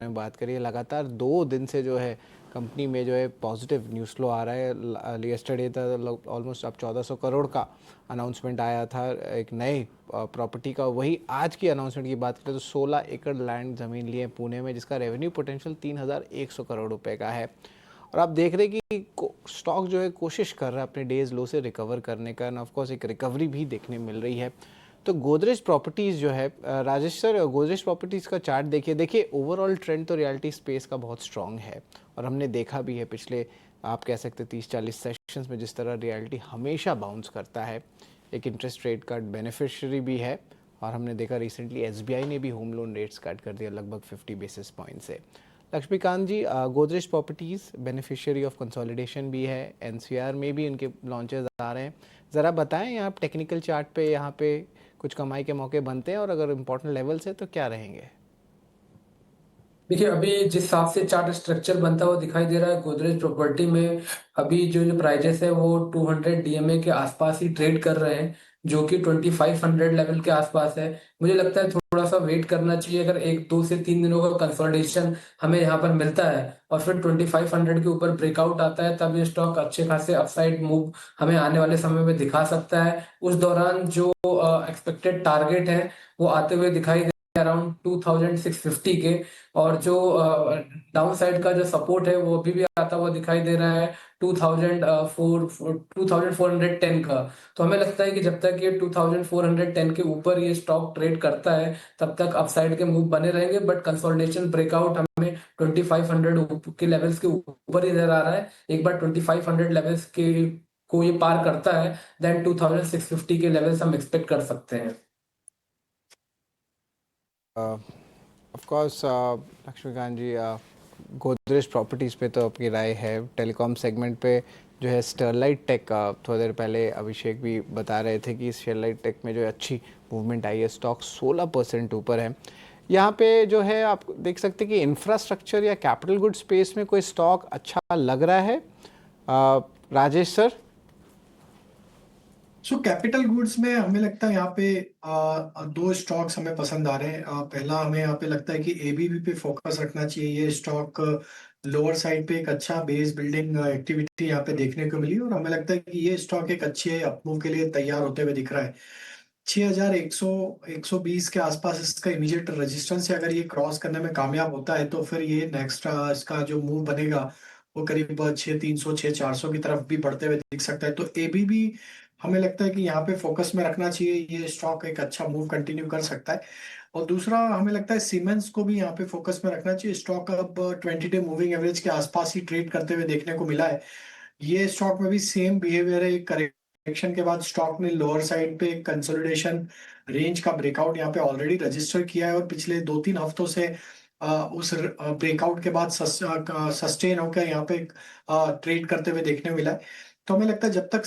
में बात करिए, लगातार 2 दिन से जो है कंपनी में जो है पॉजिटिव न्यूज़ फ्लो आ रहा है। यस्टरडे तक ऑलमोस्ट अब 1400 करोड़ का अनाउंसमेंट आया था एक नए प्रॉपर्टी का। वही आज की अनाउंसमेंट की बात करें तो 16 एकड़ लैंड ज़मीन लिए पुणे में, जिसका रेवेन्यू पोटेंशियल 3100 करोड़ रुपए का है। और आप देख रहे हैं कि स्टॉक जो है कोशिश कर रहा है अपने डेज लो से रिकवर करने का, एंड ऑफकोर्स एक रिकवरी भी देखने मिल रही है। तो गोदरेज प्रॉपर्टीज़ जो है, राजेश सर, गोदरेज प्रॉपर्टीज़ का चार्ट देखिए ओवरऑल ट्रेंड तो रियलिटी स्पेस का बहुत स्ट्रांग है। और हमने देखा भी है पिछले, आप कह सकते 30-40 सेशंस में, जिस तरह रियलिटी हमेशा बाउंस करता है। एक इंटरेस्ट रेट कट बेनिफिशियरी भी है, और हमने देखा रिसेंटली एसबीआई ने भी होम लोन रेट्स कट कर दिया लगभग 50 बेसिस पॉइंट से। Laxmikant ji, Godrej properties beneficiary of consolidation भी है, एनसीआर में भी उनके लॉन्चेस आ रहे हैं। ज़रा बताएं आप टेक्निकल चार्ट पे यहाँ पे कुछ कमाई के मौके बनते हैं, और अगर इम्पोर्टेंट लेवल्स है तो क्या रहेंगे? देखिए, अभी जिस हिसाब से चार्ट स्ट्रक्चर बनता हुआ दिखाई दे रहा है गोदरेज प्रॉपर्टी में, अभी जो प्राइजेस है वो 200 डीएमए के आसपास ही ट्रेड कर रहे हैं, जो कि 2500 लेवल के आसपास है। मुझे लगता है थोड़ा सा वेट करना चाहिए। अगर 1 2 से 3 दिनों का कंसोलिडेशन हमें यहाँ पर मिलता है और फिर 2500 के ऊपर ब्रेकआउट आता है, तब ये स्टॉक अच्छे खासे अपसाइड मूव हमें आने वाले समय में दिखा सकता है। उस दौरान जो एक्सपेक्टेड टारगेट है वो आते हुए दिखाई अराउंड 2650 के, और जो डाउन साइड का जो सपोर्ट है वो अभी भी आता हुआ दिखाई दे रहा है 2410 का। तो हमें लगता है कि जब तक ये 2410 के ऊपर ये स्टॉक ट्रेड करता है तब तक अपसाइड के मूव बने रहेंगे, बट कंसोलिडेशन ब्रेकआउट हमें 2500 के लेवल्स के ऊपर ही नजर आ रहा है। एक बार 2500 लेवल्स के को ये पार करता है, देन 2650 के लेवल्स हम एक्सपेक्ट कर सकते हैं। Of course Laxmikant ji, Godrej Properties पे तो आपकी राय है। टेलीकॉम सेगमेंट पे जो है स्टरलाइट टेक का, थोड़ी देर पहले अभिषेक भी बता रहे थे कि स्टरलाइट टेक में जो है अच्छी मूवमेंट आई है, स्टॉक 16% ऊपर है। यहाँ पे जो है आप देख सकते हैं कि इंफ्रास्ट्रक्चर या कैपिटल गुड स्पेस में कोई स्टॉक अच्छा लग रहा है। Rajesh sir. So capital goods में हमें लगता है यहाँ पे दो स्टॉक्स हमें पसंद आ रहे हैं। पहला हमें यहाँ पे लगता है कि एबीबी पे फोकस रखना चाहिए। ये स्टॉक लोअर साइड पे एक अच्छा बेस बिल्डिंग एक्टिविटी यहाँ पे देखने को मिली, और हमें लगता है कि ये स्टॉक एक अच्छे अपमूव के लिए तैयार होते हुए दिख रहा है। 6100 120 के आसपास इसका इमीडिएट रेजिस्टेंस है। अगर ये क्रॉस करने में कामयाब होता है तो फिर ये नेक्स्ट इसका जो मूव बनेगा वो करीब 6300 6400 की तरफ भी बढ़ते हुए दिख सकता है। तो एबीबी हमें लगता है कि यहाँ पे फोकस में रखना चाहिए। ये स्टॉक एक अच्छा मूव कंटिन्यू कर सकता है। और दूसरा हमें लगता है सीमेंस को भी यहाँ पे फोकस में रखना चाहिए। स्टॉक अब 20 डे मूविंग एवरेज के आसपास ही ट्रेड करते हुए देखने को मिला है। ये स्टॉक में भी सेम बिहेवियर है। करेक्शन के बाद स्टॉक ने लोअर साइड पे कंसोलिडेशन रेंज का ब्रेकआउट यहाँ पे ऑलरेडी रजिस्टर किया है, और पिछले 2 3 हफ्तों से उस ब्रेकआउट के बाद सस्टेन होकर यहाँ पे ट्रेड करते हुए देखने को मिला है। तो हमें लगता है जब तक